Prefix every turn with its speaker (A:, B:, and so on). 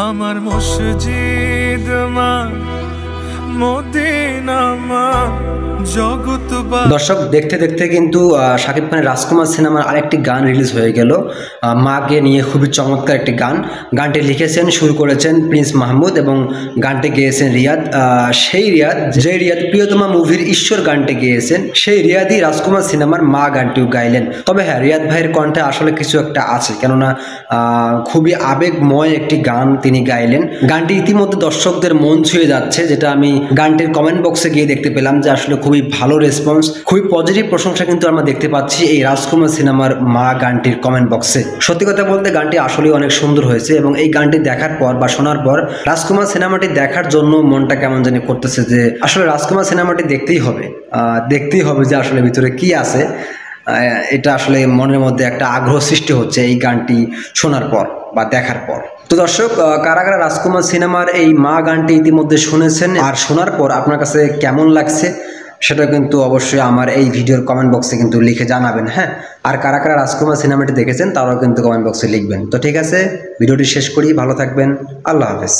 A: আমার মসজিদ মা মদিনা মা জগৎ।
B: দর্শক দেখতে দেখতে কিন্তু শাকিব খানের রাজকুমার সিনেমার আরেকটি গান রিলিজ হয়ে গেল, মাকে নিয়ে খুবই চমৎকার একটি গান। গানটি লিখেছেন, সুর করেছেন প্রিন্স মাহমুদ এবং গানটি গেয়েছেন রিয়াদ। সেই রিয়াদ, যে রিয়াদ প্রিয়তমা মুভির ঈশ্বর গানটি গেয়েছেন, সেই রিয়াদই রাজকুমার সিনেমার মা গানটিও গাইলেন। তবে হ্যাঁ, রিয়াদ ভাইয়ের কণ্ঠে আসলে কিছু একটা আছে, কেননা খুবই আবেগময় একটি গান তিনি গাইলেন। গানটি ইতিমধ্যে দর্শকদের মন ছুঁয়ে যাচ্ছে, যেটা আমি গানটির কমেন্ট বক্সে গিয়ে দেখতে পেলাম যে আসলে খুবই ভালো রেসপন্স, খুবই পজিটিভ প্রশংসা কিন্তু আমরা দেখতে পাচ্ছি এই রাজকুমার সিনেমার মা গানটির কমেন্ট বক্সে। সত্যি কথা বলতে গানটি আসলে অনেক সুন্দর হয়েছে এবং এই গানটি দেখার পর বা শোনার পর রাজকুমার সিনেমাটি দেখার জন্য মনটা কেমন জানি করতেছে যে আসলে রাজকুমার সিনেমাটি দেখতেই হবে যে আসলে ভিতরে কি আছে। এটা আসলে মনের মধ্যে একটা আগ্রহ সৃষ্টি হচ্ছে এই গানটি শোনার পর বা দেখার পর। তো দর্শক, কারা কারা রাজকুমার সিনেমার এই মা গানটি ইতিমধ্যে শুনেছেন আর শোনার পর আপনার কাছে কেমন লাগছে সেটা কিন্তু অবশ্যই আমার এই ভিডিওর কমেন্ট বক্সে কিন্তু লিখে জানাবেন। হ্যাঁ, আর কারা কারা রাজকুমার সিনেমাটি দেখেছেন তারাও কিন্তু কমেন্ট বক্সে লিখবেন। তো ঠিক আছে, ভিডিওটি শেষ করি, ভালো থাকবেন, আল্লাহ হাফেজ।